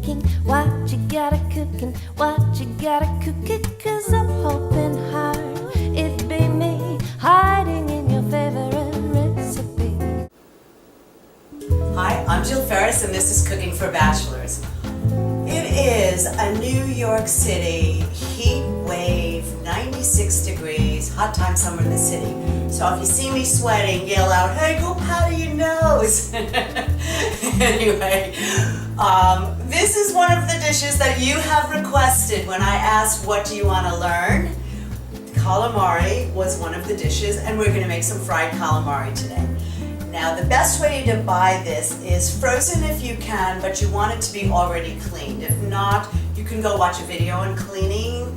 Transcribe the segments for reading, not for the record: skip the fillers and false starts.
cooking? What you got a cooking? What you got a cooking? 'Cause I'm hoping hard it be me hiding in your favorite recipe. Hi, I'm Ferris and this is Cooking for Bachelors. It is a New York City heat wave, 96 degrees, hot time summer in the city. So if you see me sweating, yell out, "Hey, go powder your nose." Anyway, this is one of the dishes that you have requested when I asked what do you want to learn. Calamari was one of the dishes, and we're going to make some fried calamari today. Now, the best way to buy this is frozen if you can, but you want it to be already cleaned. If not, you can go watch a video on cleaning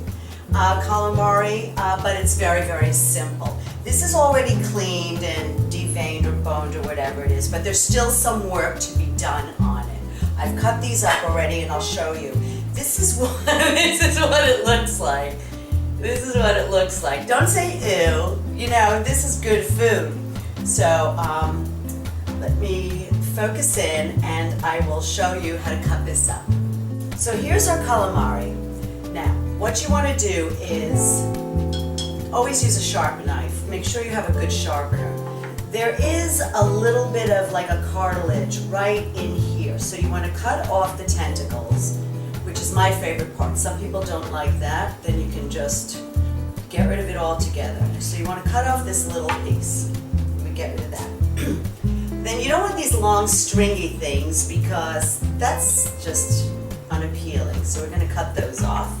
calamari, but it's very, very simple. This is already cleaned and deveined or boned or whatever it is, but there's still some work to be done on it. I've cut these up already and I'll show you. This is what it looks like. This is what it looks like. Don't say ew, you know, this is good food. So let me focus in and I will show you how to cut this up. So here's our calamari. Now, what you want to do is always use a sharp knife. Make sure you have a good sharpener. There is a little bit of like a cartilage right in here. So you want to cut off the tentacles, which is my favorite part. Some people don't like that. Then you can just get rid of it altogether. So you want to cut off this little piece. Get rid of that. Then you don't want these long stringy things because that's just unappealing. So we're going to cut those off.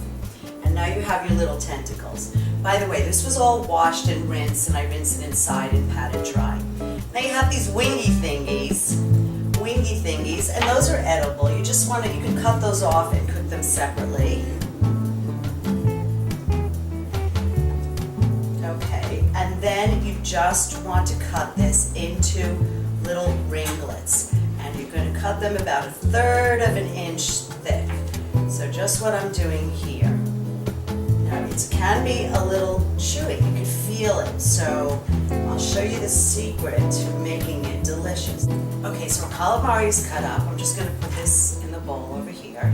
And now you have your little tentacles. By the way, this was all washed and rinsed, and I rinsed it inside and patted dry. Now you have these wingy thingies, and those are edible. You just want to, you can cut those off and cook them separately. And then you just want to cut this into little ringlets. And you're going to cut them about 1/3 of an inch thick. So just what I'm doing here. Now it can be a little chewy, you can feel it. So I'll show you the secret to making it delicious. Okay, so our calamari is cut up. I'm just going to put this in the bowl over here.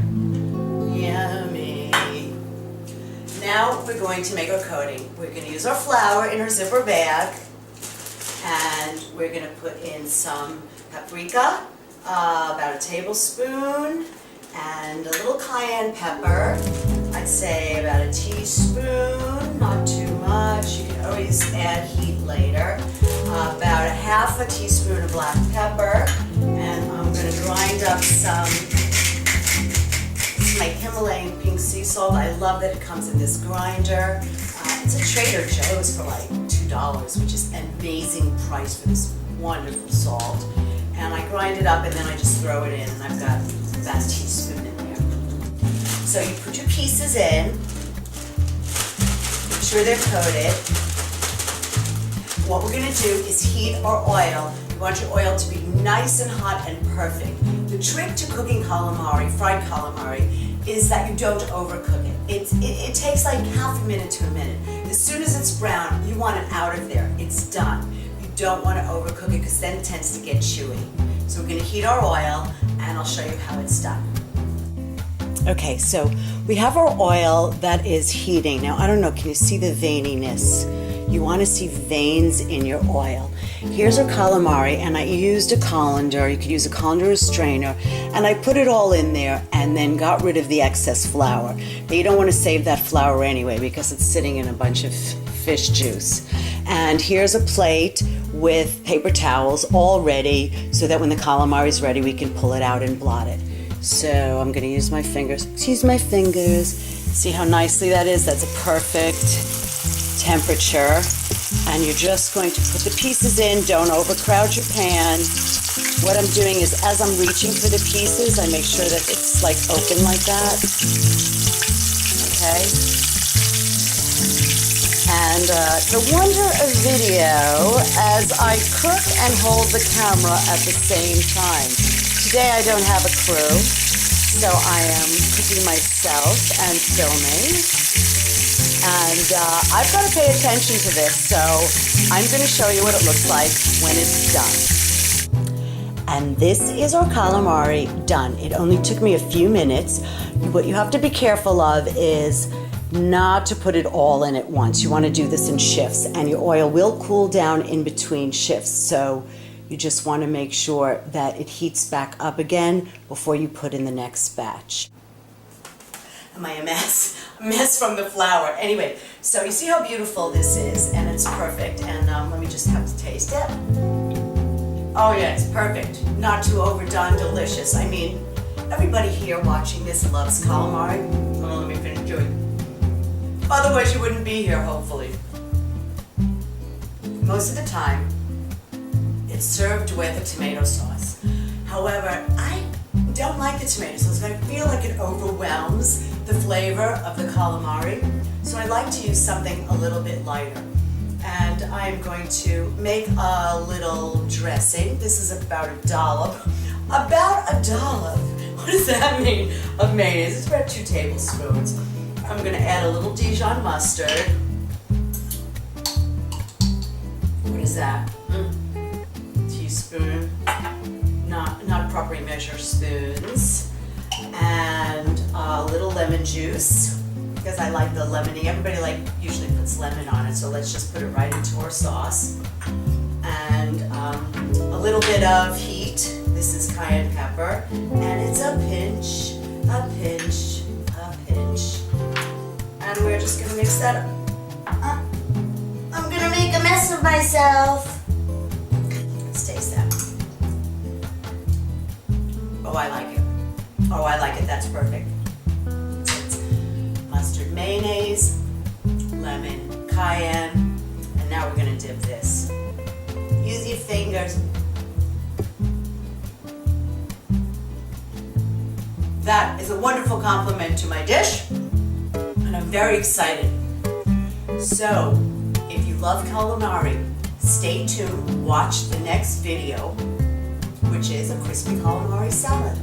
Yummy. Now we're going to make our coating. We're going to use our flour in our zipper bag, and we're going to put in some paprika, about a tablespoon, and a little cayenne pepper. I'd say about a teaspoon, not too much. You can always add heat later. About a 1/2 teaspoon of black pepper, and I'm going to grind up some my Himalayan pink sea salt. I love that it comes in this grinder. It's a Trader Joe's for like $2, which is an amazing price for this wonderful salt. And I grind it up and then I just throw it in, and I've got about a teaspoon in there. So you put your pieces in, make sure they're coated. What we're going to do is heat our oil. You want your oil to be nice and hot and perfect. The trick to cooking calamari, fried calamari, is that you don't overcook it. It takes like 1/2 minute to a minute. As soon as it's brown, you want it out of there. It's done. You don't want to overcook it because then it tends to get chewy. So we're going to heat our oil, and I'll show you how it's done. Okay, so we have our oil that is heating. Now, I don't know, can you see the veininess? You want to see veins in your oil. Here's our calamari, and I used a colander. You could use a colander or a strainer, and I put it all in there and then got rid of the excess flour. Now, you don't want to save that flour anyway because it's sitting in a bunch of fish juice. And here's a plate with paper towels all ready so that when the calamari is ready, we can pull it out and blot it. So I'm going to use my fingers. Excuse my fingers. See how nicely that is? That's a perfect temperature. And you're just going to put the pieces in. Don't overcrowd your pan. What I'm doing is as I'm reaching for the pieces, I make sure that it's like open like that. Okay. And the wonder of video as I cook and hold the camera at the same time. Today I don't have a crew, so I am cooking myself and filming. And I've got to pay attention to this, so I'm going to show you what it looks like when it's done. And this is our calamari done. It only took me a few minutes. What you have to be careful of is not to put it all in at once. You want to do this in shifts, and your oil will cool down in between shifts. So you just want to make sure that it heats back up again before you put in the next batch. Am I a mess? A mess from the flour. Anyway, so you see how beautiful this is, and it's perfect. And let me just have to taste it. Oh yeah, it's perfect. Not too overdone, delicious. I mean, everybody here watching this loves calamari. Oh, let me finish doing. Otherwise you wouldn't be here, hopefully. Most of the time, it's served with a tomato sauce. However, I don't like the tomato sauce. I feel like it overwhelms the flavor of the calamari. So I like to use something a little bit lighter. And I'm going to make a little dressing. This is about a dollop. About a dollop? What does that mean? Of mayonnaise. It's about 2 tablespoons. I'm going to add a little Dijon mustard. What is that? Teaspoon. Not properly measured spoons. And a little lemon juice, because I like the lemony. Everybody usually puts lemon on it, so let's just put it right into our sauce. And a little bit of heat. This is cayenne pepper, and it's a pinch, a pinch, a pinch. And we're just gonna mix that up. I'm gonna make a mess of myself. Let's taste that. Oh, I like it. Oh, I like it. That's perfect. Mustard mayonnaise, lemon, cayenne, and now we're gonna dip this. Use your fingers. That is a wonderful compliment to my dish, and I'm very excited. So, if you love calamari, stay tuned, watch the next video, which is a crispy calamari salad.